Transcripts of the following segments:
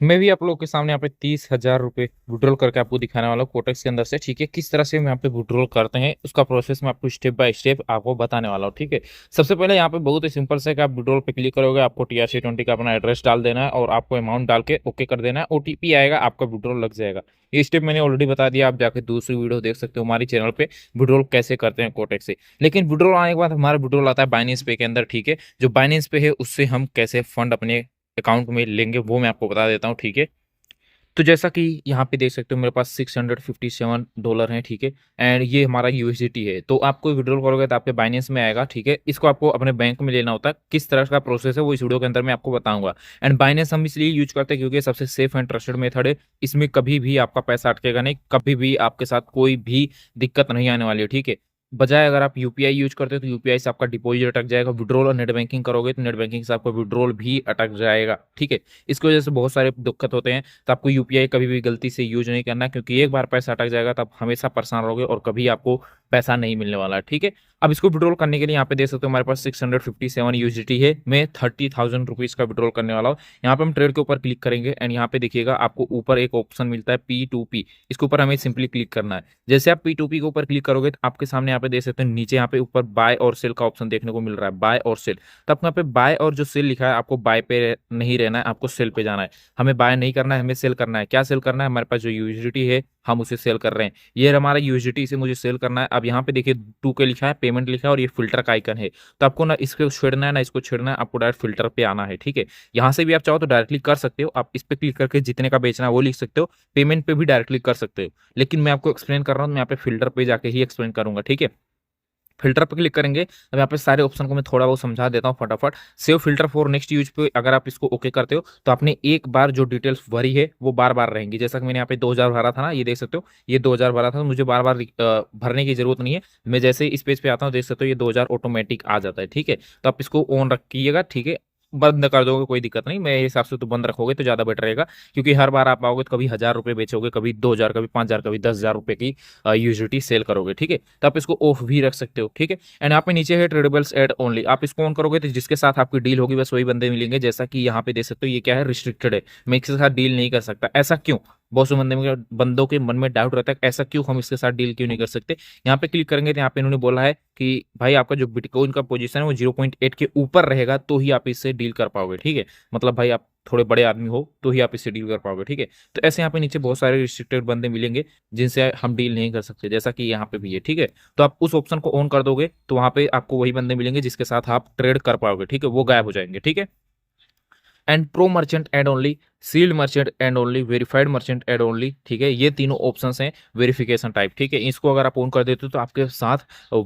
मैं भी आप लोगों के सामने यहाँ पे 30,000 रुपये विड्रॉल करके आपको दिखाने वाला हूँ कोटेक्स के अंदर से। ठीक है, किस तरह से हम यहाँ पे विड्रॉल करते हैं उसका प्रोसेस मैं आपको स्टेप बाय स्टेप आपको बताने वाला हूँ। ठीक है, सबसे पहले यहाँ पे बहुत ही सिंपल से कि आप विड्रॉल पे क्लिक करोगे, आपको TRC20 का अपना एड्रेस डाल देना है और आपको अमाउंट डाल के ओके कर देना है। OTP आएगा, आपका विड्रॉल लग जाएगा। ये स्टेप मैंने ऑलरेडी बता दिया, आप जाके दूसरी वीडियो देख सकते हो हमारी चैनल पे, विड्रॉल कैसे करते हैं कोटेक्स से। लेकिन विड्रॉल आने के बाद हमारा विड्रॉल आता है बाइनेंस पे के अंदर। ठीक है, जो बाइनेंस पे है उससे हम कैसे फंड अपने अकाउंट में लेंगे वो मैं आपको बता देता हूँ। ठीक है, तो जैसा कि यहाँ पे देख सकते हो मेरे पास $657 है। ठीक है, एंड ये हमारा यूएसडीटी है। तो आपको विड्रॉल करोगे तो आपके बाइनेंस में आएगा। ठीक है, इसको आपको अपने बैंक में लेना होता है। किस तरह का प्रोसेस है वो इस वीडियो के अंदर मैं आपको बताऊंगा। एंड बाइनेंस हम इसलिए यूज करते हैं क्योंकि ये सबसे सेफ एंड ट्रस्टेड मेथड है। इसमें कभी भी आपका पैसा अटकेगा नहीं, कभी भी आपके साथ कोई भी दिक्कत नहीं आने वाली है। ठीक है, बजाय अगर आप यूपीआई यूज करते हो तो यूपीआई से आपका डिपॉजिट अटक जाएगा। विड्रॉल और नेट बैंकिंग करोगे तो नेट बैंकिंग से आपका विड्रॉल भी अटक जाएगा। ठीक है, इसकी वजह से बहुत सारे दिक्कत होते हैं। तो आपको यूपीआई कभी भी गलती से यूज नहीं करना, क्योंकि एक बार पैसा अटक जाएगा तो आप हमेशा परेशान रहोगे और कभी आपको पैसा नहीं मिलने वाला है। ठीक है, अब इसको विड्रॉल करने के लिए यहाँ पे देख सकते हो हमारे पास 657 USDT है। मैं 30,000 रुपीज का विड्रॉल करने वाला हूँ। यहाँ पे हम ट्रेड के ऊपर क्लिक करेंगे एंड यहाँ पे देखिएगा आपको ऊपर एक ऑप्शन मिलता है P2P। इसके ऊपर हमें सिंपली क्लिक करना है। जैसे आप P2P के ऊपर क्लिक करोगे तो आपके सामने यहाँ पे देख सकते हैं नीचे यहाँ पे ऊपर बाय और सेल का ऑप्शन देखने को मिल रहा है, बाय और सेल। तो आपको यहाँ पे बाय और जो सेल लिखा है, आपको बाय पे नहीं रहना है, आपको सेल पे जाना है। हमें बाय नहीं करना है, हमें सेल करना है। क्या सेल करना है? हमारे पास जो यूएसडीटी है हम उसे सेल कर रहे हैं। ये हमारा यूएसडीटी से मुझे सेल करना है। अब यहाँ पे देखिए 2 के लिखा है, पेमेंट लिखा है और ये फिल्टर का आइकन है। तो आपको ना इसको छेड़ना है ना इसको छेड़ना है, आपको डायरेक्ट फिल्टर पे आना है। ठीक है, यहाँ से भी आप चाहो तो डायरेक्टली कर सकते हो। आप इस पे क्लिक करके जितने का बेचना है वो लिख सकते हो, पेमेंट पे भी डायरेक्टली कर सकते हो। लेकिन मैं आपको एक्सप्लेन कर रहा हूँ, मैं यहाँ पे फिल्टर पे जाके ही एक्सप्लेन करूंगा। ठीक है, फिल्टर पर क्लिक करेंगे। अब यहाँ पे सारे ऑप्शन को मैं थोड़ा बहुत समझा देता हूँ फटाफट। Save filter for next use पे अगर आप इसको ओके करते हो तो आपने एक बार जो डिटेल्स भरी है वो बार बार रहेंगी। जैसा कि मैंने यहाँ पे 2000 भरा था ना, ये देख सकते हो ये 2000 भरा था, तो मुझे बार बार भरने की जरूरत नहीं है। मैं जैसे इस पेज पे आता हूँ देख सकते हो ये 2000 ऑटोमेटिक आ जाता है। ठीक है, तो आप इसको ऑन रखिएगा। ठीक है, बंद कर दोगे कोई दिक्कत नहीं, मेरे हिसाब से तो बंद रखोगे तो ज्यादा बेटर रहेगा। क्योंकि हर बार आप आओगे तो कभी 1000 रुपये बेचोगे, कभी 2000, कभी 5000, कभी 10,000 रुपये की यूजिलिटी सेल करोगे। ठीक है, तो आप इसको ऑफ भी रख सकते हो। ठीक है, एंड यहाँ पे नीचे है ट्रेडेबल्स एड ओनली। आप इसको ऑन करोगे तो जिसके साथ आपकी डील होगी बस वही बंदे मिलेंगे। जैसा कि यहाँ पे देख सकते हो ये क्या है, रिस्ट्रिक्टेड है, मैं इसके साथ डील नहीं कर सकता। ऐसा क्यों? बहुत से बंदों के मन में डाउट रहता है ऐसा क्यों, हम इसके साथ डील क्यों नहीं कर सकते। यहाँ पे क्लिक करेंगे तो यहाँ पे इन्होंने बोला है कि भाई आपका जो बिटकॉइन का पोजीशन है वो 0.8 के ऊपर रहेगा तो ही आप इससे डील कर पाओगे। ठीक है, मतलब भाई आप थोड़े बड़े आदमी हो तो ही आप इससे डील कर पाओगे। ठीक है, तो ऐसे यहाँ पे नीचे बहुत सारे रिस्ट्रिक्टेड बंदे मिलेंगे जिनसे हम डील नहीं कर सकते, जैसा कि यहाँ पे भी है। ठीक है, तो आप उस ऑप्शन को ऑन कर दोगे तो वहां पे आपको वही बंदे मिलेंगे जिसके साथ आप ट्रेड कर पाओगे। ठीक है, वो गायब हो जाएंगे। ठीक है, and pro merchant ad only, sealed merchant ad only, verified merchant ad only. ठीक है, ये तीनों ऑप्शंस हैं वेरिफिकेशन टाइप। ठीक है, इसको अगर आप ऑन कर देते हो तो आपके साथ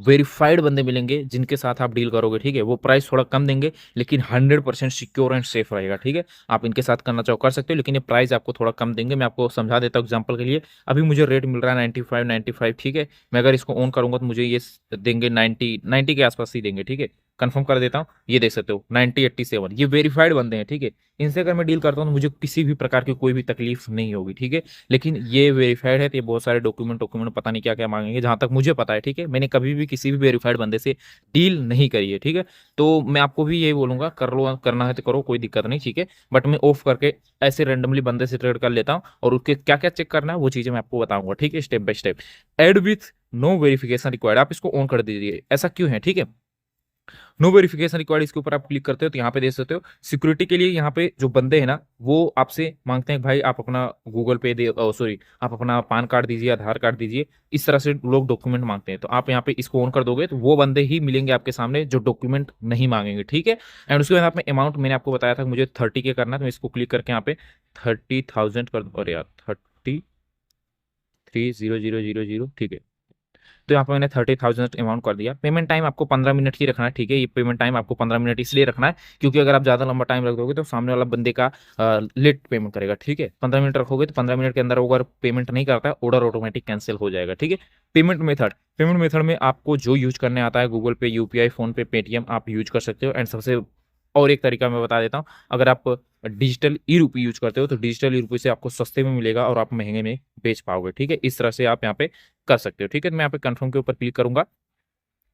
वेरीफाइड बंदे मिलेंगे जिनके साथ आप डील करोगे। ठीक है, वो प्राइस थोड़ा कम देंगे लेकिन 100% सिक्योर एंड सेफ रहेगा। ठीक है, आप इनके साथ करना चाहो कर सकते हो, लेकिन ये प्राइस आपको थोड़ा कम देंगे। मैं आपको समझा देता हूँ एग्जाम्पल के लिए। अभी मुझे रेट मिल रहा है 95 95। ठीक है, मैं अगर इसको ऑन करूंगा तो मुझे ये देंगे 90 के आसपास ही देंगे। ठीक है, कंफर्म कर देता हूँ, ये देख सकते हो 9087, ये वेरीफाइड बंदे हैं। ठीक है, इनसे अगर मैं डील करता हूँ तो मुझे किसी भी प्रकार की कोई भी तकलीफ नहीं होगी। ठीक है, लेकिन ये वेरीफाइड है तो ये बहुत सारे डॉक्यूमेंट पता नहीं क्या क्या मांगेंगे, जहां तक मुझे पता है। ठीक है, मैंने कभी भी किसी भी वेरीफाइड बंदे से डील नहीं करी है। ठीक है, तो मैं आपको भी यही बोलूंगा कर लो, करना है तो करो, कोई दिक्कत नहीं। ठीक है, बट मैं ऑफ करके ऐसे रेंडमली बंदे से ट्रेड कर लेता हूँ और उसके क्या क्या चेक करना है वो चीजें मैं आपको बताऊंगा। ठीक है, step by step. Ad with no verification required, आप इसको ऑन कर दीजिए। ऐसा क्यों है? ठीक है, नो वेरिफिकेशन रिक्वायर्ड, इसके ऊपर आप क्लिक करते हो तो यहाँ पे देख सकते हो सिक्योरिटी के लिए यहाँ पे जो बंदे हैं ना वो आपसे मांगते हैं भाई आप अपना गूगल पे दे, सॉरी आप अपना पान कार्ड दीजिए, आधार कार्ड दीजिए। इस तरह से लोग डॉक्यूमेंट मांगते हैं, तो आप यहाँ पे इसको ऑन कर दोगे तो वो बंदे ही मिलेंगे आपके सामने जो डॉक्यूमेंट नहीं मांगेंगे। ठीक है, एंड उसके बाद आप में अमाउंट मैंने आपको बताया था मुझे 30 के करना है, तो मैं इसको क्लिक करके यहाँ पे 30,000 कर दो। अरे यार 33,000। ठीक है, तो यहाँ पे मैंने 30,000 अमाउंट कर दिया। पेमेंट टाइम आपको 15 मिनट ही रखना है। ठीक है, ये पेमेंट टाइम आपको 15 मिनट इसलिए रखना है क्योंकि अगर आप ज़्यादा लंबा टाइम रख दोगे तो सामने वाला बंदे का लेट पेमेंट करेगा। ठीक है, 15 मिनट रखोगे तो 15 मिनट के अंदर अगर पेमेंट नहीं करता है ऑर्डर ऑटोमेटिक कैंसिल हो जाएगा। ठीक है, पेमेंट मेथड में आपको जो यूज करने आता है गूगल पे, यूपीआई, फोन पे, पेटीएम आप यूज कर सकते हो। एंड सबसे और एक तरीका मैं बता देता हूँ, अगर आप डिजिटल ई रूपी यूज करते हो तो डिजिटल ई रूपी से आपको सस्ते में मिलेगा और आप महंगे में बेच पाओगे। ठीक है, इस तरह से आप यहाँ पे कर सकते हो। ठीक है, तो मैं यहाँ पे कंफर्म के ऊपर क्लिक करूंगा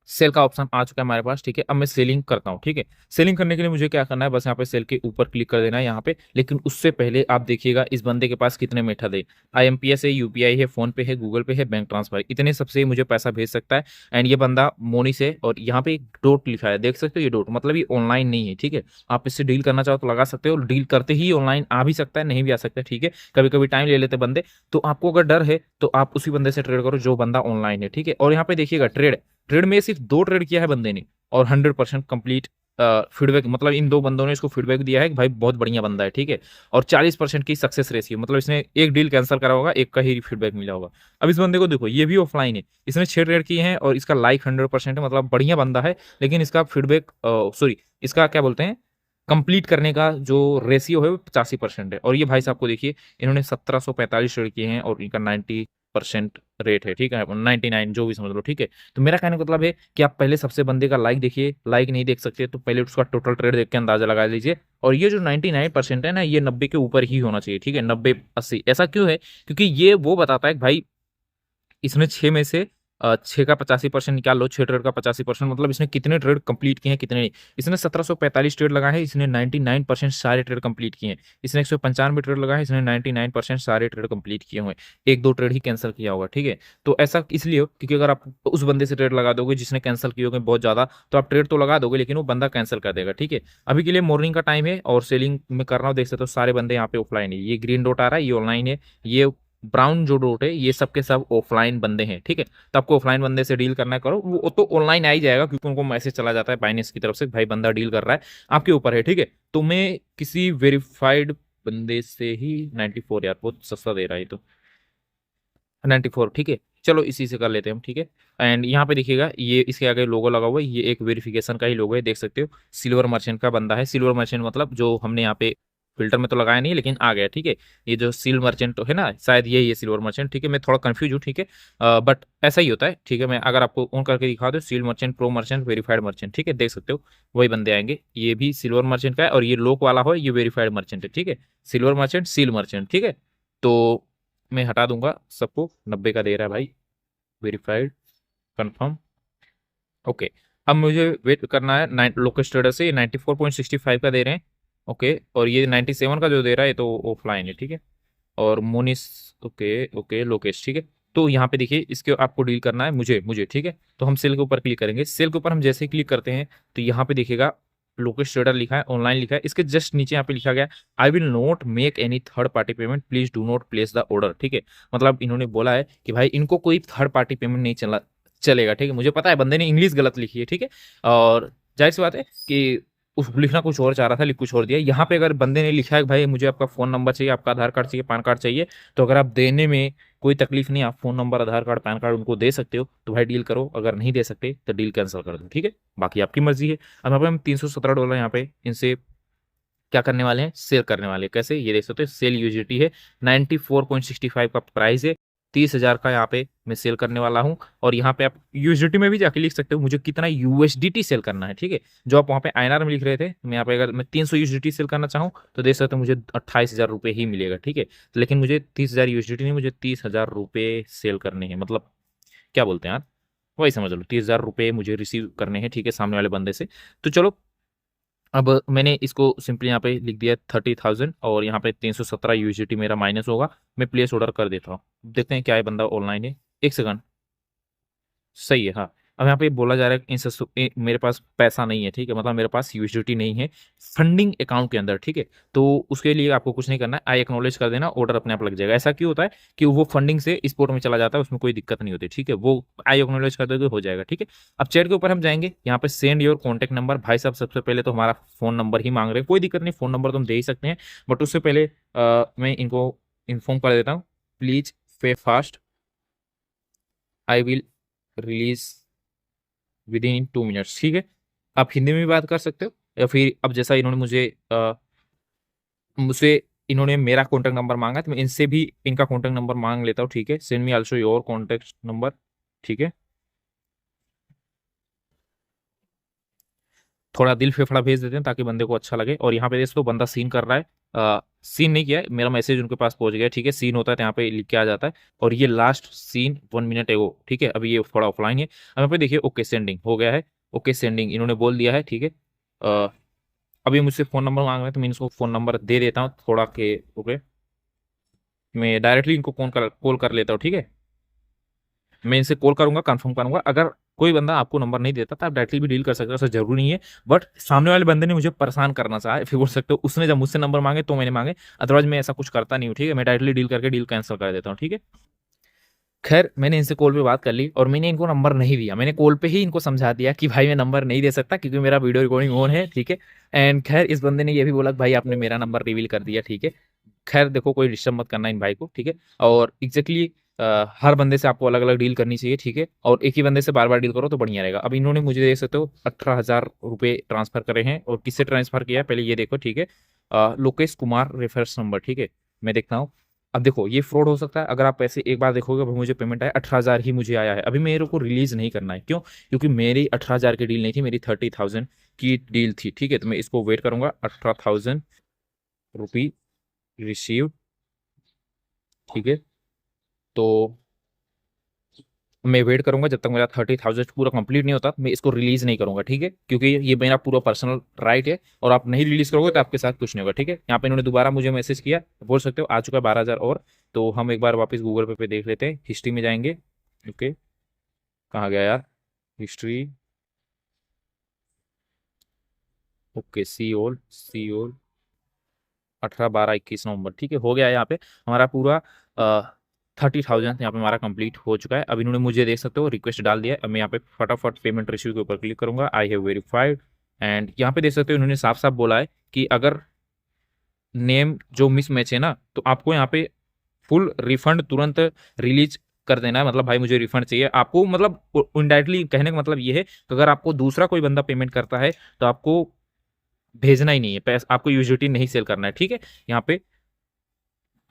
सेल का ऑप्शन आ चुका है हमारे पास, ठीक है। अब मैं सेलिंग करता हूँ, ठीक है। सेलिंग करने के लिए मुझे क्या करना है, बस यहाँ पे सेल के ऊपर क्लिक कर देना है यहाँ पे। लेकिन उससे पहले आप देखिएगा इस बंदे के पास कितने मेथड है। IMPS है, UPI है, फोन पे है, गूगल पे है, बैंक ट्रांसफर है, इतने सबसे मुझे पैसा भेज सकता है। एंड ये बंदा मोनी से, और यहाँ पे एक डॉट लिखा है, देख सकते हो ये डॉट, मतलब ये ऑनलाइन नहीं है, ठीक है। आप इससे डील करना चाहो तो लगा सकते हो, डील करते ही ऑनलाइन आ भी सकता है, नहीं भी आ सकता है, ठीक है। कभी कभी टाइम ले लेते बंदे, तो आपको अगर डर है तो आप उसी बंदे से ट्रेड करो जो बंदा ऑनलाइन है, ठीक है। और यहाँ पे देखिएगा ट्रेड, ट्रेड में सिर्फ 2 ट्रेड किया है बंदे ने, और 100% कंप्लीट फीडबैक, मतलब इन 2 बंदों ने इसको फीडबैक दिया है कि भाई बहुत बढ़िया बंदा है, ठीक है। और 40% की सक्सेस रेशियो, मतलब इसने एक डील कैंसिल करा होगा, एक का ही फीडबैक मिला होगा। अब इस बंदे को देखो, ये भी ऑफलाइन है, इसने 6 ट्रेड किए हैं और इसका लाइक 100% है, मतलब बढ़िया बंदा है। लेकिन इसका फीडबैक, सॉरी, इसका क्या बोलते हैं, कंप्लीट करने का जो रेशियो है वो 85% है। और ये भाई साहब को देखिए, इन्होंने 1745 ट्रेड किए हैं और इनका 90% रेट है, ठीक है, 99 जो भी समझ लो, ठीक है। तो मेरा कहने का मतलब है कि आप पहले सबसे बंदे का लाइक देखिए, लाइक नहीं देख सकते तो पहले उसका टोटल ट्रेड देख के अंदाजा लगा लीजिए। और ये जो 99% है ना, ये 90 के ऊपर ही होना चाहिए, ठीक है, 90-80। ऐसा क्यों है, क्योंकि ये वो बताता है कि भाई इसने 6 में से 6 का 85% निकाल लो, 6 ट्रेड का 85%, मतलब इसने कितने ट्रेड कंप्लीट किए हैं, कितने नहीं। इसने 1745 ट्रेड लगाए हैं, इसने 99% सारे ट्रेड कंप्लीट किए हैं। इसने 195 ट्रेड लगाए हैं, इसने 99% सारे ट्रेड कंप्लीट किए हुए हैं। 1-2 ट्रेड ही कैंसिल किया होगा, ठीक है। तो ऐसा इसलिए हो क्योंकि अगर आप उस बंदे से ट्रेड लगा दोगे जिसने कैंसिल किए होंगे बहुत ज़्यादा, तो आप ट्रेड तो लगा दोगे लेकिन वो बंदा कैंसिल कर देगा, ठीक है। अभी के लिए मॉर्निंग का टाइम है और सेलिंग में कर रहा हूँ, देख सकते हो सारे बंदे यहाँ पे ऑफलाइन है। ये ग्रीन डॉट आ रहा है, ये ऑनलाइन है। ये ब्राउन जो डॉट है, ये सब के सब ऑफलाइन बंदे हैं, ठीक है। तो आपको ऑफलाइन बंदे से डील करना है, करो, वो तो ऑनलाइन आ ही जाएगा क्योंकि उनको मैसेज चला जाता है बाइनेंस की तरफ से, भाई बंदा डील कर रहा है। आपके ऊपर है, ठीक है। तो मैं किसी वेरीफाइड बंदे से ही 94, यार बहुत सस्ता दे रहा है ये तो, 94, ठीक है। चलो इसी से कर लेते हैं हम, ठीक है। एंड यहाँ पे देखिएगा ये इसके आगे लोगो लगा हुआ है, ये एक वेरिफिकेशन का ही लोगो है, देख सकते हो। सिल्वर मर्चेंट का बंदा है, सिल्वर मर्चेंट मतलब जो हमने यहाँ पे फिल्टर में तो लगाया नहीं लेकिन आ गया, ठीक है। ये जो सील मर्चेंट है ना, शायद ये सिल्वर मर्चेंट, ठीक है। मैं थोड़ा कंफ्यूज हूँ, ठीक है, बट ऐसा ही होता है, ठीक है। मैं अगर आपको ऑन करके दिखा दूँ, seal merchant, pro merchant, verified merchant, ठीक है, देख सकते हो वही बंदे आएंगे। ये भी सिल्वर मर्चेंट का है और ये लोक वाला हो, ये वेरीफाइड मर्चेंट है, ठीक है। सिल्वर मर्चेंट, सील मर्चेंट, ठीक है। तो मैं हटा दूंगा सबको, 90 का दे रहा है भाई, वेरीफाइड, कंफर्म, ओके। अब मुझे वेट करना है, लोकेस्ट ट्रेडर से ये 94.65 का दे रहे हैं, ओके। और ये 97 का जो दे रहा है तो ऑफलाइन है, ठीक है। और मोनिस, ओके ओके, लोकेश, ठीक है। तो यहाँ पे देखिए इसके आपको डील करना है, मुझे मुझे ठीक है। तो हम सेल के ऊपर क्लिक करेंगे, सेल के ऊपर हम जैसे ही क्लिक करते हैं तो यहाँ पे देखिएगा लोकेश ट्रेडर लिखा है, ऑनलाइन लिखा है, इसके जस्ट नीचे यहाँ पे लिखा गया, I will not make any third party payment, please do not place the order, ठीक है। मतलब इन्होंने बोला है कि भाई इनको कोई थर्ड पार्टी पेमेंट नहीं चलेगा, ठीक है। मुझे पता है बंदे ने इंग्लिश गलत लिखी है, ठीक है। और जाहिर सी बात है कि उस लिखना कुछ और चाह रहा था, लिख कुछ और दिया। यहाँ पे अगर बंदे ने लिखा है कि भाई मुझे आपका फोन नंबर चाहिए, आपका आधार कार्ड चाहिए, पैन कार्ड चाहिए, तो अगर आप देने में कोई तकलीफ नहीं, आप फोन नंबर, आधार कार्ड, पैन कार्ड उनको दे सकते हो, तो भाई डील करो। अगर नहीं दे सकते तो डील कैंसिल कर दो, ठीक है। बाकी आपकी मर्जी है। अब यहाँ पे हम $317 यहाँ पे इनसे क्या करने वाले हैं, सेल करने वाले हैं। कैसे, ये देख सकते हो सेल यूजिटी है, 94.65 का प्राइस है, 30,000 का यहाँ पे मैं सेल करने वाला हूँ। और यहाँ पे आप यूएसडीटी में भी जाके लिख सकते हो मुझे कितना यूएसडीटी सेल करना है, ठीक है। जो आप वहाँ पे आईएनआर में लिख रहे थे, मैं यहाँ पे अगर मैं 300 यूएसडीटी सेल करना चाहूँ तो देख सकते हो मुझे 28,000 रुपये ही मिलेगा, ठीक है। तो लेकिन मुझे 30,000 यूएसडीटी नहीं, मुझे 30,000 रुपये सेल करने हैं, मतलब क्या बोलते हैं यार, वही समझ लो, 30,000 रुपये मुझे रिसीव करने हैं, ठीक है, सामने वाले बंदे से। तो चलो, अब मैंने इसको सिंपली यहाँ पे लिख दिया 30,000 और यहाँ पे 317 यूएसडीटी मेरा माइनस होगा। मैं प्लेस ऑर्डर कर देता हूँ, देखते हैं क्या है, बंदा ऑनलाइन है, एक सेकंड, सही है, हाँ। अब यहाँ पे बोला जा रहा है कि मेरे पास पैसा नहीं है, ठीक है, मतलब मेरे पास यूएसडीटी नहीं है फंडिंग अकाउंट के अंदर, ठीक है। तो उसके लिए आपको कुछ नहीं करना है, आई एक्नॉलेज कर देना, ऑर्डर अपने आप लग जाएगा। ऐसा क्यों होता है कि वो फंडिंग से स्पोर्ट में चला जाता है, उसमें कोई दिक्कत नहीं होती, ठीक है। वो आई एक्नॉलेज कर दोगे हो जाएगा, ठीक है। अब चैट के ऊपर हम जाएंगे, यहाँ पे सेंड योर कॉन्टैक्ट नंबर, भाई साहब सबसे पहले तो हमारा फोन नंबर ही मांग रहे हैं, कोई दिक्कत नहीं, फोन नंबर तो हम दे ही सकते हैं। बट उससे पहले मैं इनको इन्फॉर्म कर देता हूँ, please pay fast, I will release with in 2 minutes, ठीक है। आप हिंदी में भी बात कर सकते हो, या फिर अब जैसा इन्होंने मुझसे इन्होंने मेरा कॉन्टैक्ट नंबर मांगा, तो मैं इनसे भी इनका कॉन्टैक्ट नंबर मांग लेता हूँ, ठीक है। Send me also your contact number, ठीक है। थोड़ा दिल फेफड़ा भेज देते हैं ताकि बंदे को अच्छा लगे। और यहाँ पे देख लो बंदा सीन कर रहा है, सीन नहीं किया है, मेरा मैसेज उनके पास पहुंच गया, ठीक है। सीन होता है तो यहाँ पे लिख के आ जाता है, और ये लास्ट सीन 1 मिनट एगो, ठीक है। अभी ये थोड़ा ऑफलाइन है। अब यहाँ पे देखिए ओके सेंडिंग हो गया है, ओके सेंडिंग इन्होंने बोल दिया है, ठीक है। अभी मुझसे फ़ोन नंबर मांग रहे हैं तो मैं इनको फ़ोन नंबर दे देता हूँ थोड़ा के, ओके। मैं डायरेक्टली इनको कॉल कर लेता हूँ, ठीक है। मैं इनसे कॉल करूंगा, कंफर्म करूंगा। अगर कोई बंदा आपको नंबर नहीं देता तो आप डायरेक्टली भी डील कर सकते हो, ऐसा जरूरी नहीं है। बट सामने वाले बंदे ने मुझे परेशान करना चाहा, फिर बोल सकते हो उसने जब मुझसे नंबर मांगे तो मैंने मांगे, अदरवाइज मैं ऐसा कुछ करता नहीं हूँ, ठीक है। मैं डायरेक्टली डील करके डील कैंसिल कर देता हूँ, ठीक है। खैर मैंने इनसे कॉल पे बात कर ली और मैंने इनको नंबर नहीं दिया, मैंने कॉल पे ही इनको समझा दिया कि भाई मैं नंबर नहीं दे सकता क्योंकि मेरा वीडियो रिकॉर्डिंग ऑन है, ठीक है। एंड खैर इस बंदे ने ये भी बोला कि भाई आपने मेरा नंबर रिवील कर दिया, ठीक है। खैर देखो कोई डिस्टर्ब मत करना इन भाई को, ठीक है। और एग्जैक्टली हर बंदे से आपको अलग अलग डील करनी चाहिए, ठीक है। और एक ही बंदे से बार बार डील करो तो बढ़िया रहेगा। अब इन्होंने मुझे देख सकते हो 18,000 रुपये ट्रांसफर करे हैं, और किससे ट्रांसफर किया है पहले ये देखो, ठीक है। लोकेश कुमार रेफरेंस नंबर, ठीक है। मैं देखता हूँ। अब देखो ये फ्रॉड हो सकता है, अगर आप पैसे एक बार देखोगे भाई मुझे पेमेंट आया 18,000 ही मुझे आया है, अभी मेरे को रिलीज नहीं करना है, क्यों? क्योंकि मेरी 18,000 की डील नहीं थी, मेरी 30,000 की डील थी, ठीक है। तो मैं इसको वेट करूंगा, 18,000 रुपी रिसीव, ठीक है। तो मैं वेट करूंगा जब तक मेरा 30,000 पूरा कंप्लीट नहीं होता, मैं इसको रिलीज नहीं करूंगा, ठीक है। क्योंकि ये मेरा पूरा पर्सनल राइट है, और आप नहीं रिलीज करोगे तो आपके साथ कुछ नहीं होगा, ठीक है। यहाँ पे इन्होंने दोबारा मुझे मैसेज किया, बोल सकते हो आ चुका है 12,000 और। तो हम एक बार वापस गूगल पे देख लेते हैं, हिस्ट्री में जाएंगे, ओके। कहाँ गया यार हिस्ट्री, ओके। सी ओल 18, 12, 21 नवंबर, ठीक है। हो गया है यहाँ पे हमारा पूरा 30,000 यहाँ पे हमारा कंप्लीट हो चुका है। अब इन्होंने मुझे देख सकते हो रिक्वेस्ट डाल दिया है। अब मैं यहाँ पे फटाफट पेमेंट रिसीव के ऊपर क्लिक करूंगा, आई हैव वेरीफाइड। एंड यहाँ पे देख सकते हो इन्होंने साफ साफ बोला है कि अगर नेम जो मिस मैच है ना, तो आपको यहाँ पे फुल रिफंड तुरंत रिलीज कर देना है। मतलब भाई मुझे रिफंड चाहिए आपको, मतलब इनडायरेक्टली कहने का मतलब ये है कि अगर आपको दूसरा कोई बंदा पेमेंट करता है तो आपको भेजना ही नहीं है पैसा, आपको यूजिटी नहीं सेल करना है, ठीक है। यहाँ पे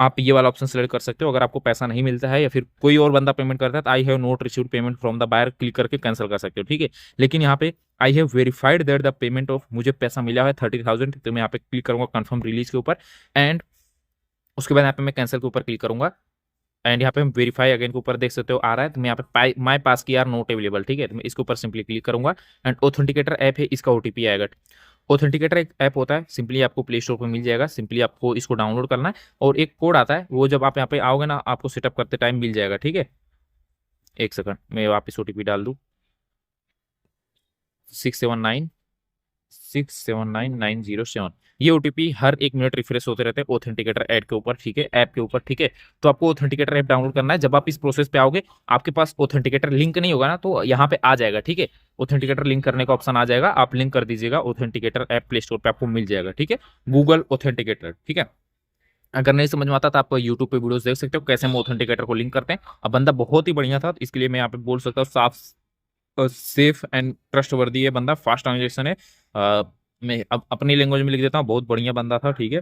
आप ये वाला ऑप्शन सेलेक्ट कर सकते हो। अगर आपको पैसा नहीं मिलता है या फिर कोई और बंदा पेमेंट करता है तो I have not received payment from the buyer click करके कैंसिल कर सकते हो, ठीक है। लेकिन यहाँ पे I have verified that the payment of, मुझे पैसा मिला है 30,000, तो मैं यहाँ पे क्लिक करूंगा कन्फर्म रिलीज के ऊपर। एंड उसके बाद यहाँ पे मैं कैंसिल के ऊपर क्लिक करूंगा। एंड यहाँ पे हम वेरीफाई अगेन के ऊपर देख सकते हो आ रहा है, तो मैं यहाँ पे माई पास की आर नॉट अवेलेबल, ठीक है। तो मैं इसके ऊपर सिंपली क्लिक करूंगा। एंड ऑथेंटिकेटर ऐप है, इसका ओटीपी आएगा। ऑथेंटिकेटर एक ऐप होता है, सिंपली आपको प्ले स्टोर पर मिल जाएगा, सिंपली आपको इसको डाउनलोड करना है। और एक कोड आता है, वो जब आप यहाँ पे आओगे ना आपको सेटअप करते टाइम मिल जाएगा, ठीक है। एक सेकंड मैं वापस ओटीपी डाल दूँ, 679 679 907। ये ओटीपी हर 1 मिनट रिफ्रेश होते रहते हैं ऑथेंटिकेटर ऐप के ऊपर, ठीक है, ऐप के ऊपर, ठीक है। तो आपको ऑथेंटिकेटर ऐप डाउनलोड करना है। जब आप इस प्रोसेस पे आओगे आपके पास ऑथेंटिकेटर लिंक नहीं होगा ना, तो यहाँ पे आ जाएगा, ठीक है। ऑथेंटिकेटर लिंक करने का ऑप्शन आ जाएगा, आप लिंक कर दीजिएगा, ऑथेंटिकेटर ऐप प्ले स्टोर पे आपको मिल जाएगा, ठीक है। गूगल ऑथेंटिकेटर, ठीक है। अगर नहीं समझ में आता तो आप यूट्यूब पे वीडियोस देख सकते हो कैसे हम ऑथेंटिकेटर को लिंक करते हैं। अब बंदा बहुत ही बढ़िया था, तो इसके लिए मैं यहाँ पे बोल सकता हूँ साफ, सेफ एंड ट्रस्ट वर्दी है बंदा, फास्ट ट्रांजेक्शन है। मैं अब अपनी लैंग्वेज में लिख देता हूँ, बहुत बढ़िया बंदा था, ठीक है।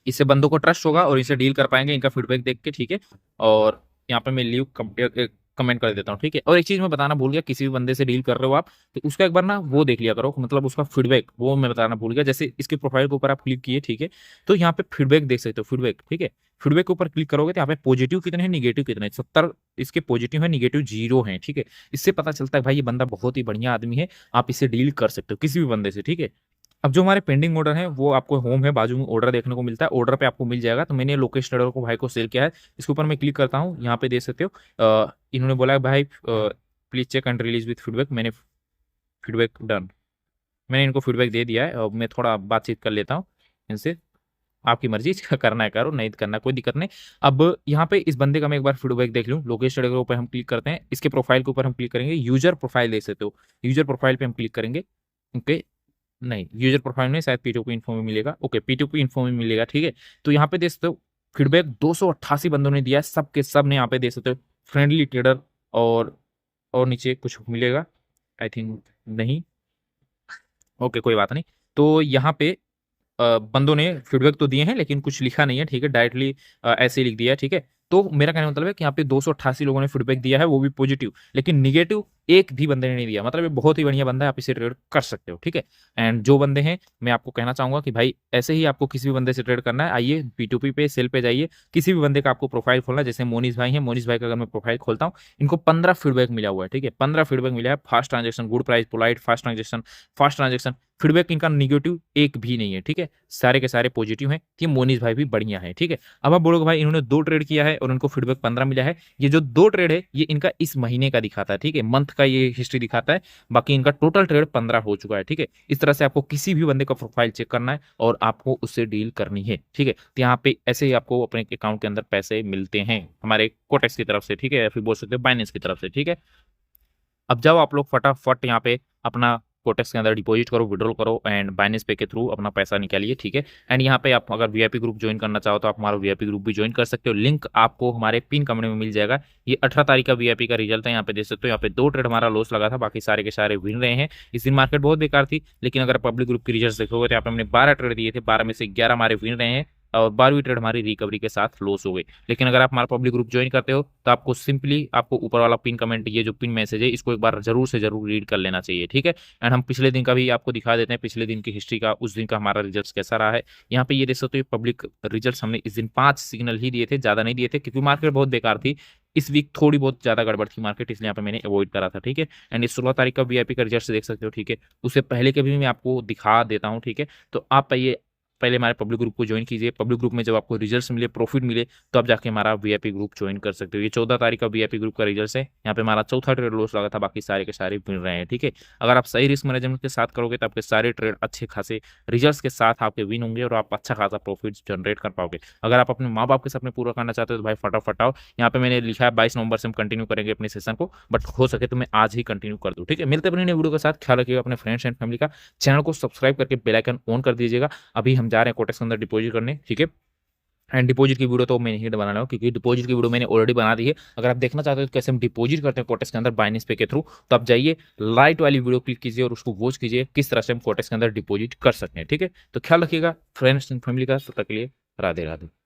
इससे बंदों को ट्रस्ट होगा और इसे डील कर पाएंगे इनका फीडबैक देख के, ठीक है। और यहाँ पे मैं लीव कमेंट कर देता हूँ, ठीक है। और एक चीज मैं बताना भूल गया, किसी भी बंदे से डील कर रहे हो आप तो उसका एक बार ना वो देख लिया करो, मतलब उसका फीडबैक, वो मैं बताना भूल गया। जैसे इसके प्रोफाइल के ऊपर आप क्लिक किए, ठीक है, तो यहाँ पे फीडबैक देख सकते हो, फीडबैक, ठीक है। फीडबैक के ऊपर क्लिक करोगे तो यहाँ पे पॉजिटिव कितने हैं, निगेटिव कितने हैं, 70 इसके पॉजिटिव है, निगेटिव 0 है, ठीक है। इससे पता चलता है भाई ये बंदा बहुत ही बढ़िया आदमी है, आप इससे डील कर सकते हो किसी भी बंदे से, ठीक है। अब जो हमारे पेंडिंग ऑर्डर है वो आपको होम है बाजू में ऑर्डर देखने को मिलता है, ऑर्डर पे आपको मिल जाएगा। तो मैंने लोकेश ट्रेडर को भाई को सेल किया है, इसके ऊपर मैं क्लिक करता हूँ, यहाँ पे देख सकते हो इन्होंने बोला है भाई please check and release with feedback. मैंने फीडबैक डन, मैंने इनको फीडबैक दे दिया है। मैं थोड़ा बातचीत कर लेता हूँ इनसे, आपकी मर्जी करना है करो, नहीं करना कोई दिक्कत नहीं। अब यहाँ पे इस बंदे का मैं एक बार फीडबैक देख लूँ, लोकेश ट्रेडर के ऊपर हम क्लिक करते हैं, इसके प्रोफाइल के ऊपर हम क्लिक करेंगे, यूजर प्रोफाइल देख सकते हो, यूजर प्रोफाइल पे हम क्लिक करेंगे, ओके। नहीं यूजर प्रोफाइल में शायद पी2पी इन्फो में मिलेगा, ओके पी2पी इन्फो में मिलेगा, ठीक है। तो यहाँ पे देख सकते हो फीडबैक 288 बंदों ने दिया है, सब के सब ने यहाँ पे देख सकते हो फ्रेंडली ट्रेडर, और नीचे कुछ मिलेगा आई थिंक, नहीं, ओके कोई बात नहीं। तो यहाँ पे बंदों ने फीडबैक तो दिए हैं लेकिन कुछ लिखा नहीं है, ठीक है, डायरेक्टली ऐसे ही लिख दिया है, ठीक है। तो मेरा कहने का मतलब है कि यहाँ पे 288 लोगों ने फीडबैक दिया है, वो भी पॉजिटिव, लेकिन निगेटिव एक भी बंदे ने नहीं दिया। मतलब ये बहुत ही बढ़िया बंदा है, आप इसे ट्रेड कर सकते हो, ठीक है। एंड जो बंदे हैं, मैं आपको कहना चाहूंगा कि भाई ऐसे ही आपको किसी भी बंदे से ट्रेड करना है, आइए P2P पे, सेल पे जाइए, किसी भी बंदे का आपको प्रोफाइल खोलना है। जैसे मोनीश भाई हैं, मोनीश भाई का अगर मैं प्रोफाइल खोलता हूँ, इनको 15 फीडबैक मिला हुआ है, ठीक है, 15 फीडबैक मिला है। Fast transaction, good price, polite, fast transaction, feedback इनका निगेटिव एक भी नहीं है, ठीक है, सारे के सारे पॉजिटिव हैं। ये मोनीश भाई भी बढ़िया है, ठीक है। अब आप बोलोगे भाई इन्होंने 2 ट्रेड किया है और उनको फीडबैक 15 मिला है। ये जो 2 ट्रेड है ये इनका इस महीने का दिखाता है, ठीक है, मंथ का ये हिस्ट्री दिखाता है। बाकी इनका टोटल ट्रेड 15 हो चुका है, ठीक है। इस तरह से आपको किसी भी बंदे का प्रोफाइल चेक करना है और आपको उससे डील करनी है, ठीक है। तो यहाँ पे ऐसे ही आपको अपने अकाउंट के अंदर पैसे मिलते हैं हमारे कोटेक्स की तरफ से, ठीक है, या फिर बोल सकते हैं बाइनेंस की तरफ से, ठीक है। अब जाओ आप लोग फटाफट यहाँ पे अपना कोटेक्स के अंदर डिपॉजिट करो, विड्रॉल करो एंड बाइनेंस पे के थ्रू अपना पैसा निकालिए, ठीक है। एंड यहाँ पे आप अगर वीआईपी ग्रुप ज्वाइन करना चाहो तो आप हमारा वीआईपी ग्रुप भी ज्वाइन कर सकते हो। लिंक आपको हमारे पिन कमेंट में मिल जाएगा। ये 18 तारीख का वीआईपी का रिजल्ट है, यहाँ पे देख सकते हो। यहाँ पे 2 ट्रेड हमारा लॉस लगा था, बाकी सारे के सारे विन रहे हैं। इस दिन मार्केट बहुत बेकार थी, लेकिन अगर पब्लिक ग्रुप की रिजल्ट देखोगे तो यहाँ पे हमने 12 ट्रेड दिए थे, 12 में से 11 हमारे विन रहे हैं और 12वीं ट्रेड हमारी रिकवरी के साथ लॉस हो गई। लेकिन अगर आप हमारा पब्लिक ग्रुप ज्वाइन करते हो तो आपको सिंपली आपको ऊपर वाला पिन कमेंट, ये जो पिन मैसेज है, इसको एक बार जरूर से जरूर रीड कर लेना चाहिए, ठीक है। एंड हम पिछले दिन का भी आपको दिखा देते हैं, पिछले दिन की हिस्ट्री का, उस दिन का हमारा रिजल्ट कैसा रहा है। यहाँ पे ये देख सकते हो, पब्लिक रिजल्ट हमने इस दिन 5 सिग्नल ही दिए थे, ज्यादा नहीं दिए थे, क्योंकि मार्केट बहुत बेकार थी। इस वीक थोड़ी बहुत ज्यादा गड़बड़ थी मार्केट, इसलिए यहाँ पे मैंने अवॉइड करा था, ठीक है। एंड इस 16 तारीख का वीआईपी का रिजल्ट देख सकते हो, ठीक है। उससे पहले के भी मैं आपको दिखा देता हूँ, ठीक है। तो आप ये पहले हमारे पब्लिक ग्रुप को ज्वाइन कीजिए। पब्लिक ग्रुप में जब आपको रिजल्ट्स मिले, प्रॉफिट मिले, तो आप जाके हमारा वीआईपी ग्रुप ज्वाइन कर सकते हो। ये 14 तारीख का वीआईपी ग्रुप का रिजल्ट है। यहाँ पे हमारा चौथा ट्रेड लॉस लगा था, बाकी सारे के सारे मिल रहे हैं, ठीक है। अगर आप सही रिस्क मैनेजमेंट के साथ करोगे तो आपके सारे ट्रेड अच्छे खासे रिजल्ट्स के साथ आपके विन होंगे और आप अच्छा खासा प्रॉफिट जनरेट कर पाओगे। अगर आप अपने माँ बाप के सपने पूरा करना चाहते हो तो भाई फटाफट आओ। यहाँ पे मैंने लिखा है 22 नवंबर से हम कंटिन्यू करेंगे अपने सेशन को, बट हो सके तो मैं आज ही कंटिन्यू कर दूँ, ठीक है। मिलते अपने नए वीडियो के साथ, ख्याल रखिएगा अपने फ्रेंड्स एंड फैमिली का। चैनल को सब्सक्राइब करके बेल आइकन ऑन कर दीजिएगा। अभी हम जा रहे हैं कोटेक्स के अंदर डिपॉजिट करने, ठीक है। एंड डिपॉजिट की वीडियो तो मैं नहीं बना रहा हूँ, क्योंकि डिपॉजिट की वीडियो मैंने ऑलरेडी बना दी है। अगर आप देखना चाहते हो तो कैसे हम डिपॉजिट करते हैं कोटेक्स के अंदर बाइनेंस पे के थ्रू, तो आप जाइए लाइट वाली वीडियो क्लिक कीजिए और उसको वॉच कीजिए, किस तरह से हम कोटेक्स के अंदर डिपॉजिट कर सकते हैं, ठीक है। तो ख्याल रखिएगा फ्रेंड्स एंड फैमिली का। तब तक के लिए राधे राधे।